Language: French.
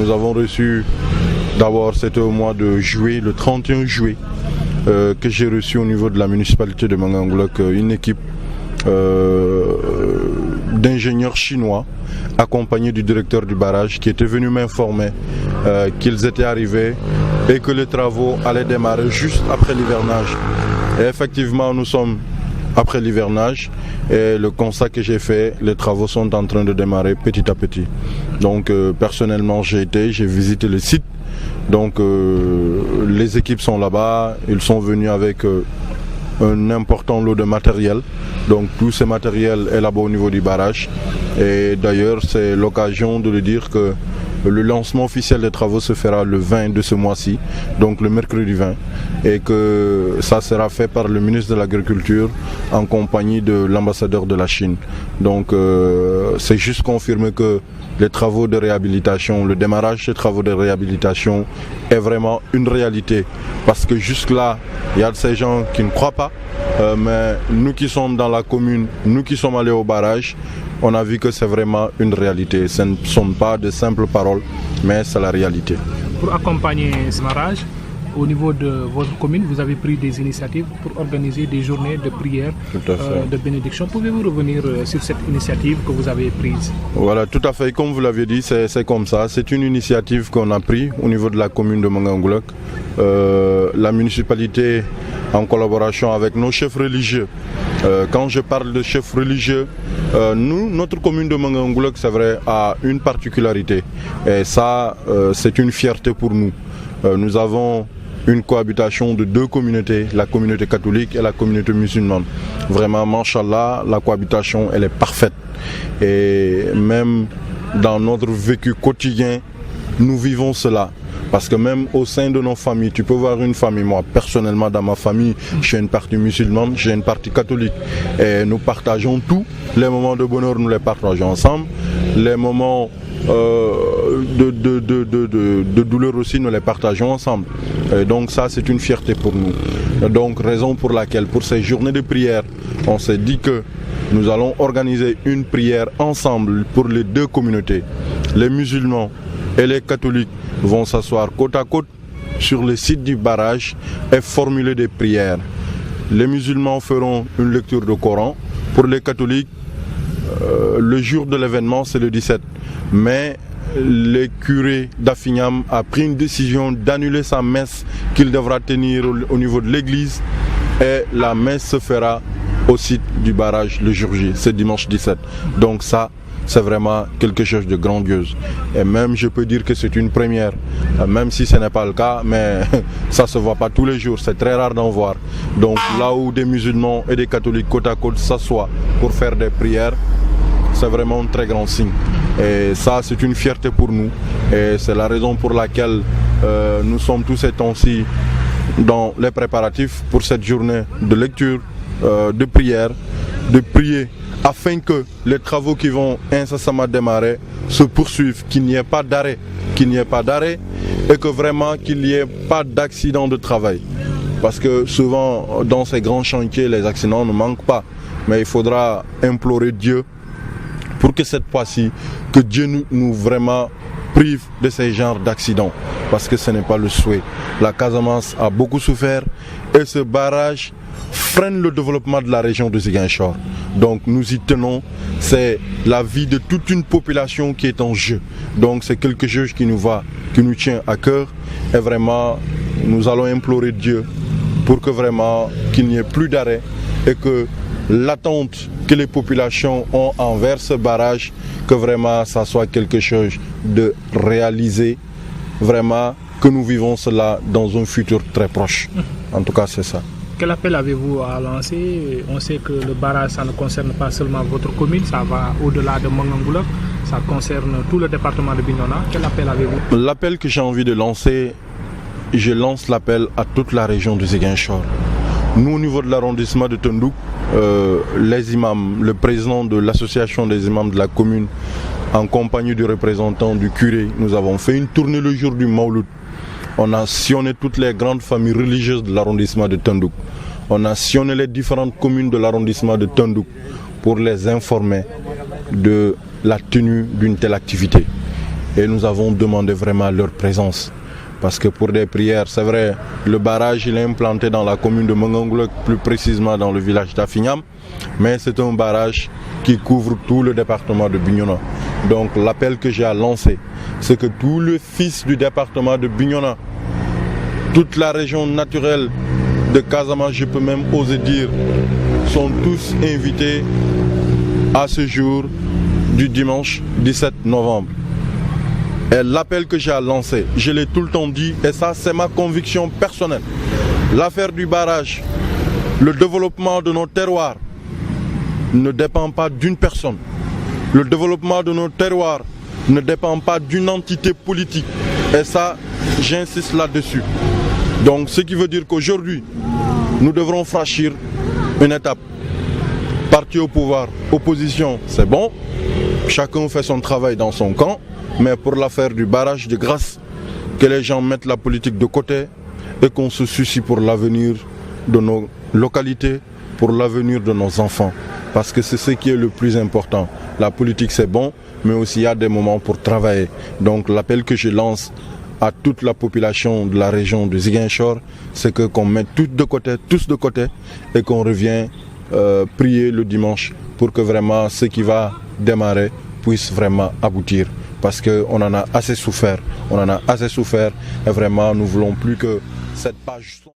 nous avons reçu, d'abord c'était au mois de juillet, le 31 juillet, que j'ai reçu au niveau de la municipalité de Mangaunglok une équipe d'ingénieurs chinois accompagnés du directeur du barrage qui était venu m'informer qu'ils étaient arrivés et que les travaux allaient démarrer juste après l'hivernage. Et effectivement, nous sommes après l'hivernage et le constat que j'ai fait, les travaux sont en train de démarrer petit à petit. Donc personnellement, j'ai visité le site. Donc les équipes sont là-bas, ils sont venus avec un important lot de matériel. Donc tout ce matériel est là-bas au niveau du barrage. Et d'ailleurs, c'est l'occasion de le dire que le lancement officiel des travaux se fera le 20 de ce mois-ci, donc le mercredi 20, et que ça sera fait par le ministre de l'Agriculture en compagnie de l'ambassadeur de la Chine. Donc c'est juste confirmer que les travaux de réhabilitation, le démarrage des travaux de réhabilitation est vraiment une réalité. Parce que jusque-là, il y a de ces gens qui ne croient pas, mais nous qui sommes dans la commune, nous qui sommes allés au barrage, on a vu que c'est vraiment une réalité. Ce ne sont pas de simples paroles, mais c'est la réalité. Pour accompagner ce démarrage, au niveau de votre commune, vous avez pris des initiatives pour organiser des journées de prière, de bénédiction. Pouvez-vous revenir sur cette initiative que vous avez prise? Voilà, tout à fait. Comme vous l'avez dit, c'est comme ça. C'est une initiative qu'on a prise au niveau de la commune de Mangaunglok. La municipalité, en collaboration avec nos chefs religieux. Quand je parle de chefs religieux, notre commune de Mangaunglok, c'est vrai, a une particularité. Et ça, c'est une fierté pour nous. Nous avons une cohabitation de deux communautés, la communauté catholique et la communauté musulmane. Vraiment, Mashallah, la cohabitation, elle est parfaite. Et même dans notre vécu quotidien, nous vivons cela. Parce que même au sein de nos familles, tu peux voir une famille, moi personnellement dans ma famille, j'ai une partie musulmane, j'ai une partie catholique. Et nous partageons tout. Les moments de bonheur, nous les partageons ensemble. Les moments de douleur aussi, nous les partageons ensemble. Et donc ça, c'est une fierté pour nous. Donc raison pour laquelle, pour ces journées de prière, on s'est dit que nous allons organiser une prière ensemble pour les deux communautés. Les musulmans et les catholiques vont s'asseoir côte à côte sur le site du barrage et formuler des prières. Les musulmans feront une lecture du Coran. Pour les catholiques, le jour de l'événement, c'est le 17. Mais le curé d'Afignam a pris une décision d'annuler sa messe qu'il devra tenir au niveau de l'église. Et la messe se fera au site du barrage le jour J, c'est dimanche 17. Donc ça, c'est vraiment quelque chose de grandiose. Et même je peux dire que c'est une première, même si ce n'est pas le cas, mais ça ne se voit pas tous les jours, c'est très rare d'en voir. Donc là où des musulmans et des catholiques côte à côte s'assoient pour faire des prières, c'est vraiment un très grand signe. Et ça, c'est une fierté pour nous. Et c'est la raison pour laquelle nous sommes tous ces temps-ci dans les préparatifs pour cette journée de lecture, de prière, de prier, afin que les travaux qui vont incessamment démarrer se poursuivent, qu'il n'y ait pas d'arrêt, et que vraiment qu'il n'y ait pas d'accident de travail. Parce que souvent, dans ces grands chantiers, les accidents ne manquent pas. Mais il faudra implorer Dieu pour que cette fois-ci, que Dieu nous vraiment prive de ces genres d'accidents. Parce que ce n'est pas le souhait. La Casamance a beaucoup souffert et ce barrage freine le développement de la région de Ziguinchor. Donc nous y tenons, c'est la vie de toute une population qui est en jeu. Donc c'est quelque chose qui nous tient à cœur et vraiment nous allons implorer Dieu pour que vraiment qu'il n'y ait plus d'arrêt et que l'attente que les populations ont envers ce barrage, que vraiment ça soit quelque chose de réalisé, vraiment que nous vivons cela dans un futur très proche. En tout cas, c'est ça. Quel appel avez-vous à lancer? On sait que le barrage, ça ne concerne pas seulement votre commune, ça va au-delà de Mangaunglok, ça concerne tout le département de Bignona. Quel appel avez-vous? L'appel que j'ai envie de lancer, je lance l'appel à toute la région de Ziguinchor. Nous, au niveau de l'arrondissement de Tendouck, les imams, le président de l'association des imams de la commune, en compagnie du représentant du curé, nous avons fait une tournée le jour du Mauloud. On a sillonné toutes les grandes familles religieuses de l'arrondissement de Tendouck. On a sillonné les différentes communes de l'arrondissement de Tendouck pour les informer de la tenue d'une telle activité. et nous avons demandé vraiment leur présence. Parce que pour des prières, c'est vrai, le barrage il est implanté dans la commune de Mongonglok, plus précisément dans le village d'Afignam, mais c'est un barrage qui couvre tout le département de Bignona. Donc l'appel que j'ai à lancer, c'est que tous les fils du département de Bignona, toute la région naturelle de Casamance, je peux même oser dire, sont tous invités à ce jour du dimanche 17 novembre. Et l'appel que j'ai à lancer, je l'ai tout le temps dit, et ça c'est ma conviction personnelle. L'affaire du barrage, le développement de nos terroirs ne dépend pas d'une personne. Le développement de nos terroirs ne dépend pas d'une entité politique. Et ça, j'insiste là-dessus. Donc ce qui veut dire qu'aujourd'hui, nous devrons franchir une étape. Parti au pouvoir, opposition, c'est bon. Chacun fait son travail dans son camp. Mais pour l'affaire du barrage de grâce, que les gens mettent la politique de côté et qu'on se soucie pour l'avenir de nos localités, pour l'avenir de nos enfants. Parce que c'est ce qui est le plus important. La politique c'est bon, mais aussi il y a des moments pour travailler. Donc l'appel que je lance à toute la population de la région de Ziguinchor, c'est qu'on mette tous de côté et qu'on revienne prier le dimanche pour que vraiment ce qui va démarrer puisse vraiment aboutir. Parce qu'on en a assez souffert, et vraiment nous ne voulons plus que cette page...